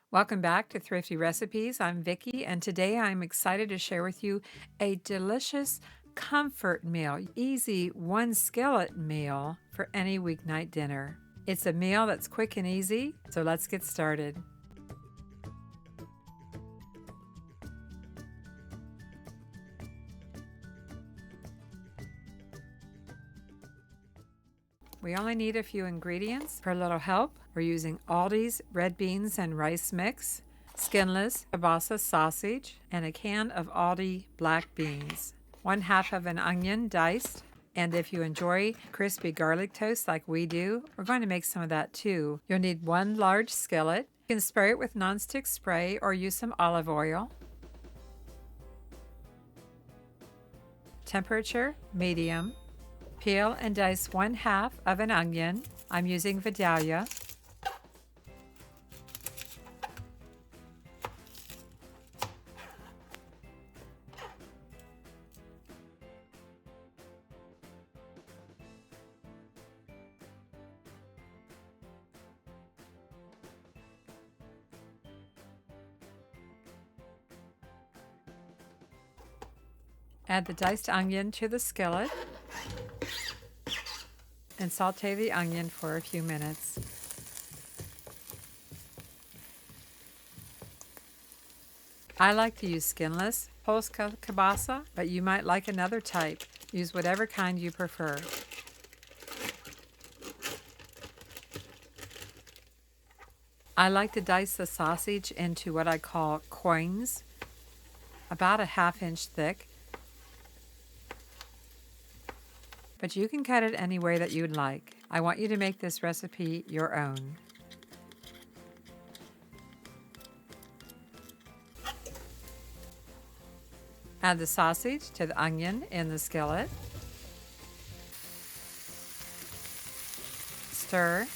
Welcome back to Thrifty Recipes. I'm Vicki, and today I'm excited to share with you a delicious comfort meal, easy one skillet meal for any weeknight dinner. It's a meal that's quick and easy, so let's get started. We only need a few ingredients. For a little help, we're using AlDI's Red Beans and Rice Mix, Skinless Kielbasa sausage, and a can of AlDI black beans. 1/2 of an onion diced, and if you enjoy crispy garlic toast like we do, we're going to make some of that too. You'll need 1 large skillet. You can spray it with nonstick spray or use some olive oil. Temperature, medium. Peel and dice 1/2 of an onion. I'm using Vidalia. Add the diced onion to the skillet and saute the onion for a few minutes. I like to use Skinless Polska Kielbasa, but you might like another type. Use whatever kind you prefer. I like to dice the sausage into what I call coins, about a 1/2 inch thick. But you can cut it any way that you'd like. I want you to make this recipe your own. Add the sausage to the onion in the skillet. Stir.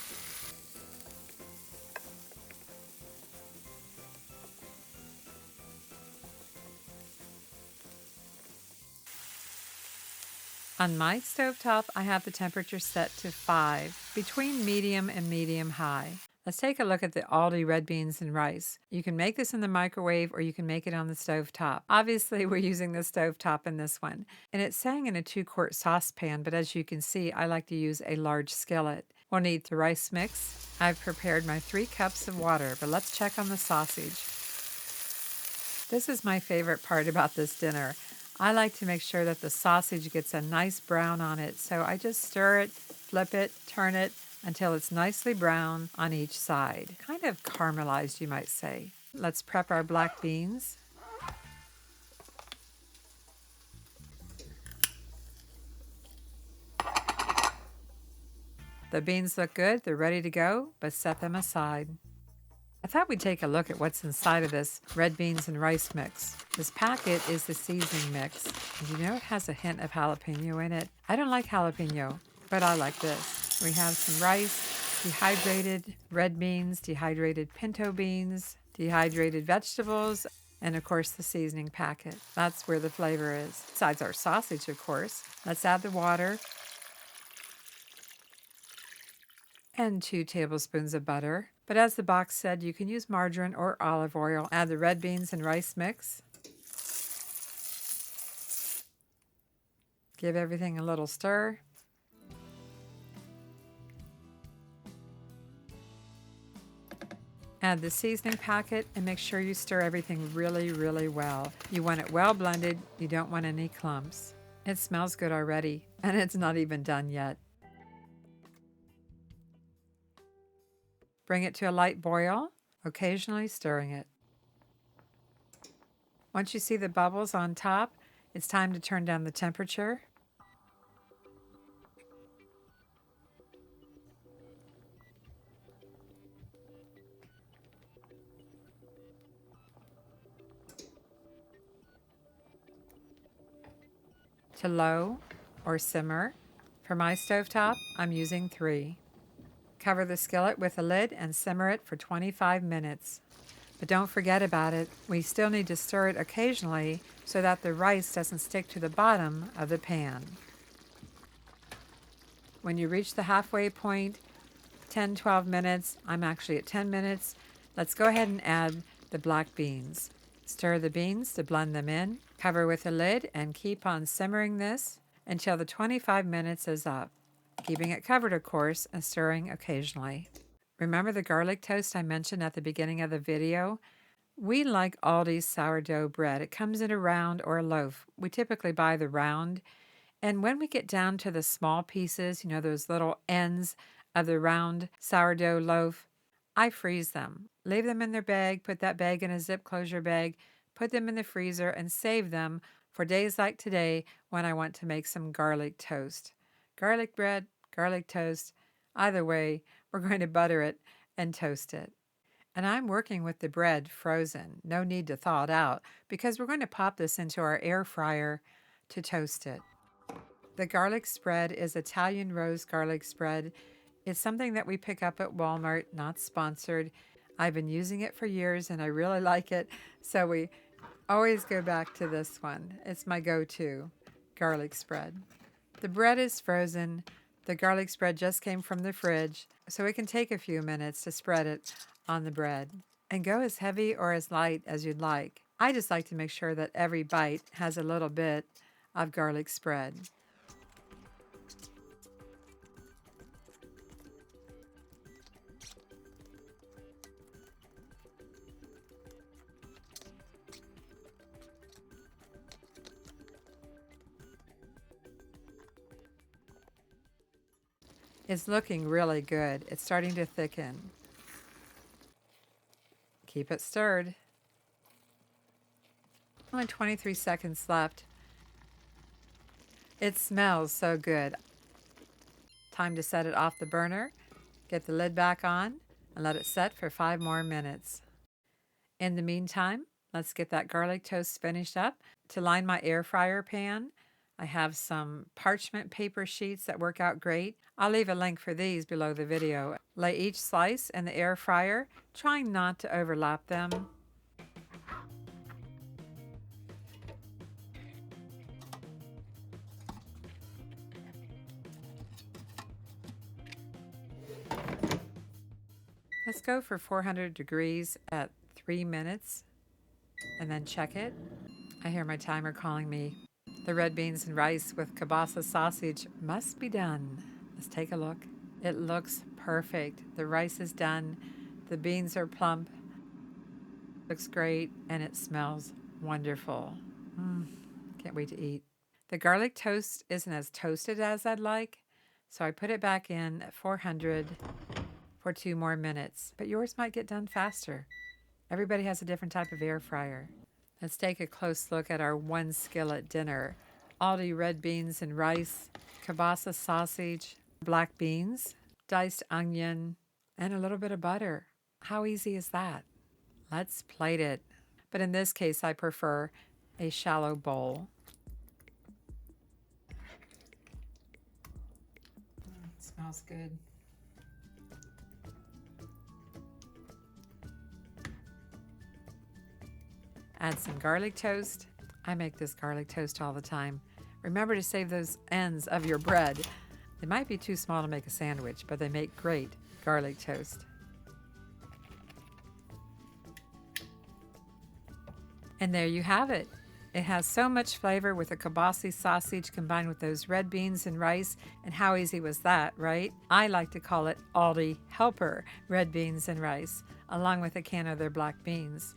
On my stovetop, I have the temperature set to 5, between medium and medium-high. Let's take a look at the AlDI Red Beans and Rice. You can make this in the microwave or you can make it on the stovetop. Obviously, we're using the stovetop in this one. And it's saying in a 2-quart saucepan, but as you can see, I like to use a large skillet. We'll need the rice mix. I've prepared my 3 cups of water, but let's check on the sausage. This is my favorite part about this dinner. I like to make sure that the sausage gets a nice brown on it, so I just stir it, flip it, turn it until it's nicely brown on each side. Kind of caramelized, you might say. Let's prep our black beans. The beans look good, they're ready to go, but set them aside. I thought we'd take a look at what's inside of this red beans and rice mix. This packet is the seasoning mix, and you know it has a hint of jalapeno in it. I don't like jalapeno, but I like this. We have some rice, dehydrated red beans, dehydrated pinto beans, dehydrated vegetables, and of course the seasoning packet. That's where the flavor is. Besides our sausage, of course. Let's add the water and 2 tablespoons of butter. But as the box said, you can use margarine or olive oil. Add the red beans and rice mix. Give everything a little stir. Add the seasoning packet and make sure you stir everything really, really well. You want it well blended. You don't want any clumps. It smells good already, and it's not even done yet. Bring it to a light boil, occasionally stirring it. Once you see the bubbles on top, it's time to turn down the temperature. To low or simmer. For my stovetop, I'm using 3. Cover the skillet with a lid and simmer it for 25 minutes. But don't forget about it. We still need to stir it occasionally so that the rice doesn't stick to the bottom of the pan. When you reach the halfway point, 10-12 minutes, I'm actually at 10 minutes, Let's go ahead and add the black beans. Stir the beans to blend them in. Cover with a lid and keep on simmering this until the 25 minutes is up. Keeping it covered, of course, and stirring occasionally. Remember the garlic toast I mentioned at the beginning of the video? We like AlDI's sourdough bread. It comes in a round or a loaf. We typically buy the round. And when we get down to the small pieces, those little ends of the round sourdough loaf, I freeze them. Leave them in their bag, put that bag in a zip closure bag, put them in the freezer, and save them for days like today when I want to make some garlic toast. Garlic bread, garlic toast, either way, we're going to butter it and toast it. And I'm working with the bread frozen. No need to thaw it out because we're going to pop this into our air fryer to toast it. The garlic spread is Italian rose garlic spread. It's something that we pick up at Walmart, not sponsored. I've been using it for years and I really like it, so we always go back to this one. It's my go-to garlic spread. The bread is frozen. The garlic spread just came from the fridge, so it can take a few minutes to spread it on the bread. And go as heavy or as light as you'd like. I just like to make sure that every bite has a little bit of garlic spread. It's looking really good. It's starting to thicken. Keep it stirred. Only 23 seconds left. It smells so good. Time to set it off the burner. Get the lid back on and let it set for 5 more minutes. In the meantime, let's get that garlic toast finished up. To line my air fryer pan, I have some parchment paper sheets that work out great. I'll leave a link for these below the video. Lay each slice in the air fryer, trying not to overlap them. Let's go for 400 degrees at 3 minutes and then check it. I hear my timer calling me. The red beans and rice with kielbasa sausage must be done. Let's take a look. It looks perfect. The rice is done. The beans are plump. Looks great and it smells wonderful. Can't wait to eat. The garlic toast isn't as toasted as I'd like, so I put it back in at 400 for 2 more minutes. But yours might get done faster. Everybody has a different type of air fryer. Let's take a close look at our 1 skillet dinner. AlDI red beans and rice, kielbasa sausage, black beans, diced onion, and a little bit of butter. How easy is that? Let's plate it. But in this case, I prefer a shallow bowl. It smells good. Add some garlic toast. I make this garlic toast all the time. Remember to save those ends of your bread. They might be too small to make a sandwich, but they make great garlic toast. And there you have it. It has so much flavor with a kielbasa sausage combined with those red beans and rice. And how easy was that, right? I like to call it AlDI Helper red beans and rice, along with a can of their black beans.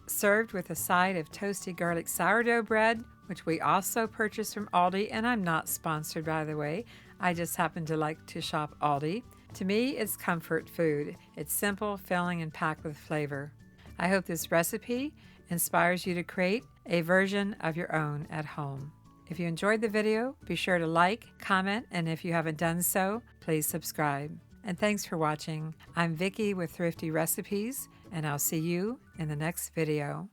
Served with a side of toasty garlic sourdough bread, which we also purchased from AlDI, and I'm not sponsored, by the way. I just happen to like to shop AlDI. To me, it's comfort food. It's simple, filling, and packed with flavor. I hope this recipe inspires you to create a version of your own at home. If you enjoyed the video, be sure to like, comment, and if you haven't done so, please subscribe. And thanks for watching. I'm Vicki with Thrifty Recipes, and I'll see you in the next video.